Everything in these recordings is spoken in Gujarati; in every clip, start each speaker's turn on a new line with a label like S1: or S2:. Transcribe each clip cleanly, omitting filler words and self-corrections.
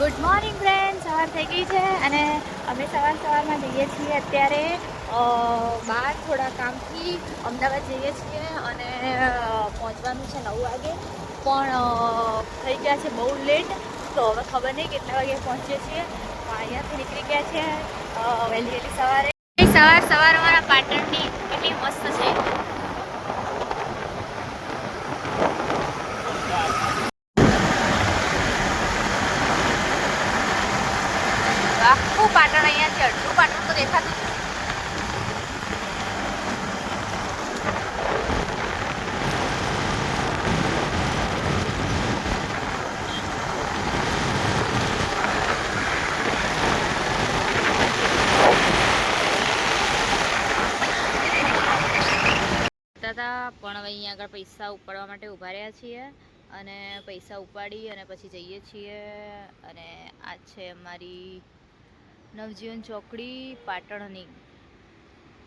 S1: ગુડ મોર્નિંગ ફ્રેન્ડ, સવાર થઈ ગઈ છે અને અમે સવારમાં જઈએ છીએ અત્યારે બહાર થોડા કામથી અમદાવાદ જઈએ છીએ અને પહોંચવાનું છે 9 વાગે પણ થઈ ગયા છે બહુ લેટ. તો હવે ખબર નહીં કેટલા વાગે પહોંચીએ છીએ. અહીંયાથી નીકળી ગયા છે વહેલી સવારે. સવાર અમારા પાટણની કેટલી મસ્ત છે. આખું પાટણ અહીંયાથી અડધું પાટણ તો દેખાતું જ નથી. હતા પણ હવે અહીંયા આગળ પૈસા ઉપાડવા માટે ઊભા રહ્યા છીએ અને પૈસા ઉપાડી અને પછી જઈએ છીએ. અને આ છે અમારી નવજીવન ચોકડી પાટણની.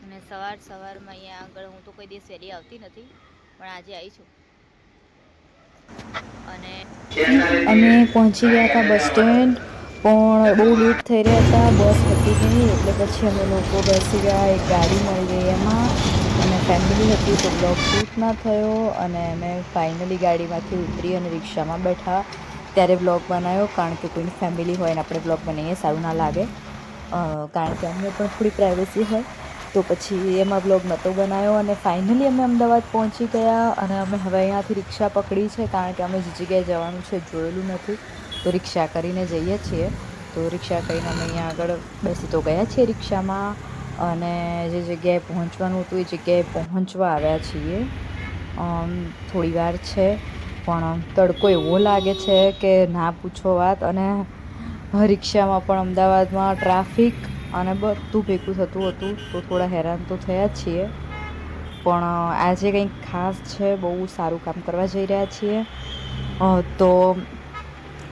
S1: અને સવારમાં અહીંયા આગળ હું તો કોઈ દિવસ વહેલી આવતી નથી પણ આજે આવી છું. અને અમે પહોંચી ગયા હતા બસ સ્ટેન્ડ, પણ બહુ લેટ થઈ રહ્યા હતા, બસ હતી નહીં. એટલે પછી અમે લોકો બેસી ગયા, એક ગાડી મળી ગઈ એમાં, અને ફેમિલી હતી તો બ્લોગ શૂટ ના થયો. અને અમે ફાઇનલી ગાડીમાંથી ઉતરી અને રિક્ષામાં બેઠા ત્યારે બ્લોગ બનાવ્યો, કારણ કે કોઈની ફેમિલી હોય ને આપણે બ્લોગ બનાવીએ સારું ના લાગે, કારણ કે અમને પણ થોડી પ્રાઇવસી હોય. તો પછી એમાં બ્લોગ નહોતો બનાવ્યો. અને ફાઇનલી અમે અમદાવાદ પહોંચી ગયા અને અમે હવે અહીંયાથી રિક્ષા પકડી છે, કારણ કે અમે જે જગ્યાએ જવાનું છે જોયેલું નથી, તો રિક્ષા કરીને જઈએ છીએ. તો રિક્ષા કરીને અમે અહીંયા આગળ બેસી તો ગયા છીએ રિક્ષામાં, અને જે જગ્યાએ પહોંચવાનું હતું એ જગ્યાએ પહોંચવા આવ્યા છીએ. થોડી વાર છે પણ તડકો એવો લાગે છે કે ના પૂછો વાત. અને રિક્ષામાં પણ અમદાવાદમાં ટ્રાફિક અને બધું ભેગું થતું હતું, તો થોડા હેરાન તો થયા જ છીએ. પણ આજે કંઈક ખાસ છે, બહુ સારું કામ કરવા જઈ રહ્યા છીએ. તો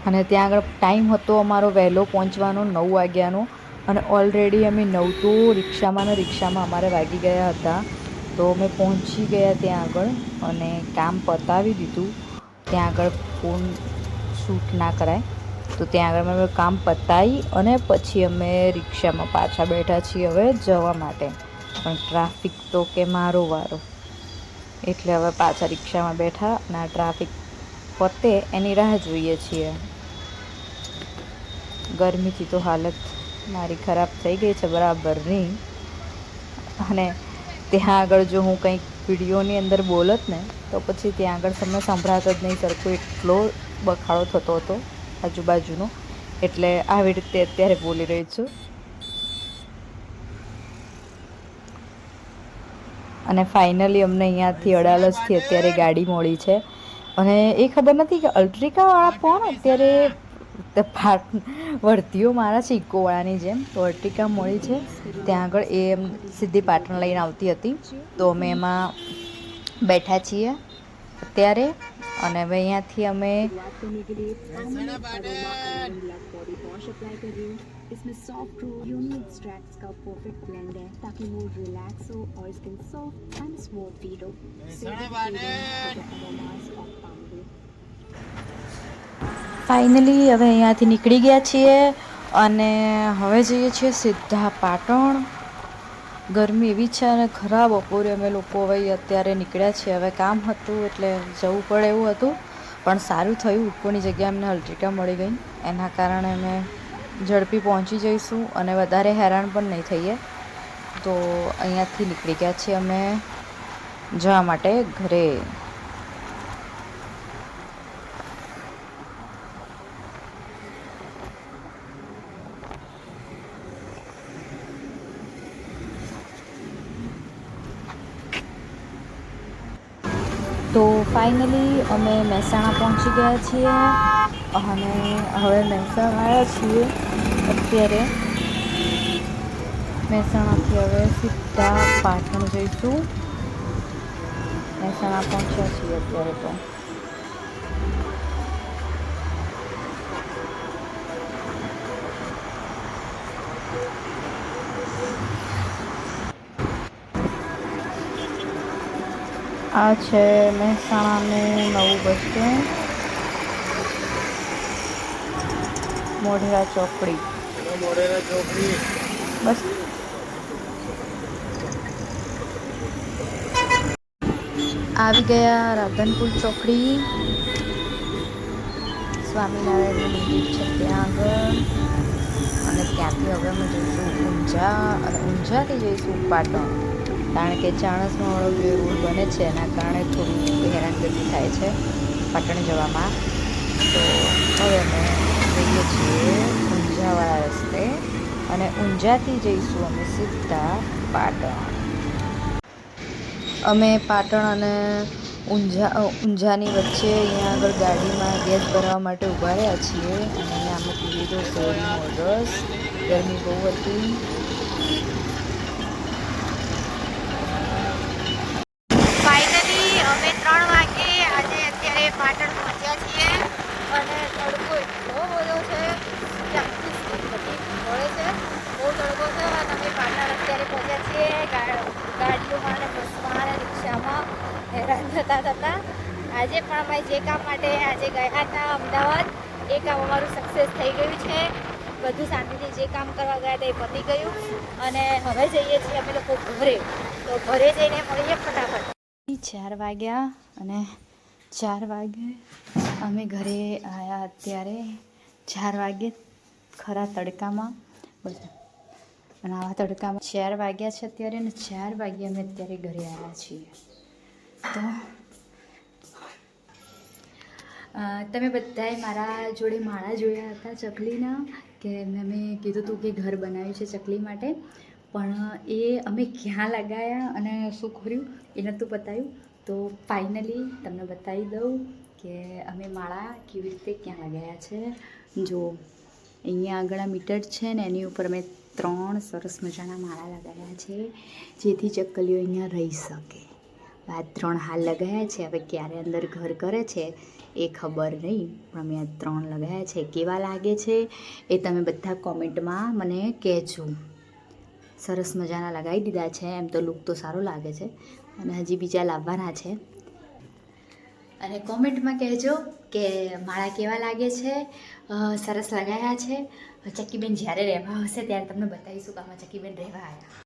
S1: અને ત્યાં આગળ ટાઈમ હતો અમારો વહેલો પહોંચવાનો 9 વાગ્યાનો, અને ઓલરેડી અમે 9 તો રિક્ષામાં અમારે વાગી ગયા હતા. તો અમે પહોંચી ગયા ત્યાં આગળ અને કામ પતાવી દીધું. ત્યાં આગળ ફોન શૂટ ના કરાય, તો ત્યાં આગળ અમે કામ પતાવી અને પછી અમે રિક્ષામાં પાછા બેઠા છીએ હવે જવા માટે. પણ ટ્રાફિક તો કે મારો વારો, એટલે હવે પાછા રિક્ષામાં બેઠા અને આ ટ્રાફિક પતે એની રાહ જોઈએ છીએ. ગરમીથી તો હાલત મારી ખરાબ થઈ ગઈ છે બરાબરની. અને ત્યાં આગળ જો હું કંઈક વિડીયોની અંદર બોલત ને તો પછી ત્યાં આગળ તમને સંભળાતો જ નહીં સરખું, એટલો બખાડો થતો હતો આજુબાજુનો. એટલે આવી રીતે અત્યારે બોલી રહી છું. અને ફાઇનલી અમને અહીંયાથી અડાલજથી અત્યારે ગાડી મળી છે. અને એ ખબર નથી કે અલ્ટ્રિકાવાળા પણ અત્યારે વર્તીઓ મારા છે ઇકોવાળાની જેમ. તો અલ્ટ્રિકા મળી છે ત્યાં આગળ, એ એમ સીધી પાટણ લઈને આવતી હતી. તો અમે એમાં બેઠા છીએ અત્યારે. અને હવે અહીંયાથી અમે इसमें सॉफ्ट रो यूनिक एक्सट्रैक्ट्स का परफेक्ट ब्लेंड है ताकि मूड रिलैक्स हो और skin soft and smooth feel हो. ફાઇનલી હવે અહીંયાથી નીકળી ગયા છીએ અને હવે જઈએ છીએ સીધા પાટણ. ગરમી એવી છે અને ખરાબ બપોરે અમે લોકો હવે અત્યારે નીકળ્યા છીએ. હવે કામ હતું એટલે જવું પડે એવું હતું, પણ સારું થયું ઉપરની જગ્યાએ અમને અલ્ટ્રિકા મળી ગઈ. એના કારણે અમે ઝડપી પહોંચી જઈશું અને વધારે હેરાન પણ નહીં થઈએ. તો અહીંયાથી નીકળી ગયા છીએ અમે જવા માટે ઘરે. તો ફાઇનલી અમે મહેસાણા પહોંચી ગયા છીએ અને હવે મહેસાણા આવ્યા છીએ અત્યારે. મહેસાણાથી હવે સીધા પાટણ જઈશું. મહેસાણા પહોંચ્યા છીએ અત્યારે. તો આ છે મહેસાણાનું નવું બસ સ્ટેન્ડ. મોઢેરા ચોકડી બસ આવી ગયા રાધનપુર ચોકડી. સ્વામિનારાયણનું મંદિર છે ત્યાં આગળ. અને ત્યાંથી હવે અમે જઈશું ઊંઝા અને ઊંઝાથી જઈશું પાટણ. કારણ કે ચાણસમાં વાળો જે રોડ બને છે એના કારણે થોડું હેરાનગતિ થાય છે પાટણ જવામાં. તો હવે અમે જઈએ છીએ ઊંઝાવાળા રસ્તે અને ઊંઝાથી જઈશું અમે સીધા પાટણ. અમે પાટણ અને ઊંઝાની વચ્ચે અહીંયા આગળ ગાડીમાં ગેસ ભરવા માટે ઊભા રહ્યા છીએ. અને અહીંયા અમે પી લીધો શેરડીનો રસ. ગરમી બહુ હતી.
S2: ફાઇનલી અમે 3 વાગે આજે અત્યારે પાટણ પહોંચ્યા છીએ અને તડકો એટલો બધો છે કે આખી સ્કીન બધી મળે છે. બહુ તડકો છે અને અમે પાટણ અત્યારે પહોંચ્યા છીએ. ગાડીઓમાં અને બસમાં અને રિક્ષામાં હેરાન થતા આજે પણ અમે જે કામ માટે આજે ગયા હતા અમદાવાદ એ કામ અમારું સક્સેસ થઈ ગયું છે. બધું શાંતિથી જે કામ કરવા ગયા હતા એ પતી ગયું અને હવે જઈએ છીએ અમે લોકો ઘરે. તો ઘરે જઈને મળીએ ફટાફટ.
S1: 4 વાગ્યા અને 4 વાગે અમે ઘરે આવ્યા. અત્યારે 4 વાગે ખરા તડકામાં બસ અને આવા તડકામાં 4 વાગ્યા છે અત્યારે અને 4 વાગે અમે અત્યારે ઘરે આવ્યા છીએ. તો તમે બધાએ મારા જોડે માળા જોયા હતા ચકલીના કે મેં કીધું હતું કે ઘર બનાવ્યું છે ચકલી માટે. પણ એ અમે ક્યાં લગાવ્યા અને શું કર્યું એ નહોતું બતાવ્યું. તો ફાઇનલી તમને બતાવી દઉં કે અમે માળા કેવી રીતે ક્યાં લગાવ્યા છે. જો અહીંયા આગળ મીટર છે ને એની ઉપર અમે 3 સરસ મજાના માળા લગાવ્યા છે જેથી ચકલીઓ અહીંયા રહી શકે. આ 3 હાલ લગાવ્યા છે. હવે ક્યારે અંદર ઘર કરે છે એ ખબર નહીં પણ અમે આ 3 લગાવ્યા છે. કેવા લાગે છે એ તમે બધા કોમેન્ટમાં મને કહેજો. સરસ મજાના લગાવી દીધા છે. એમ તો લુક તો સારો લાગે છે અને હજી બીજા લાવવાના છે. અને કોમેન્ટમાં કહેજો કે માળા કેવા લાગે છે. સરસ લગાવ્યા છે. ચક્કીબેન જ્યારે રહેવા હશે ત્યારે તમને બતાવીશું કે આમાં ચક્કીબેન રહેવા આવ્યા.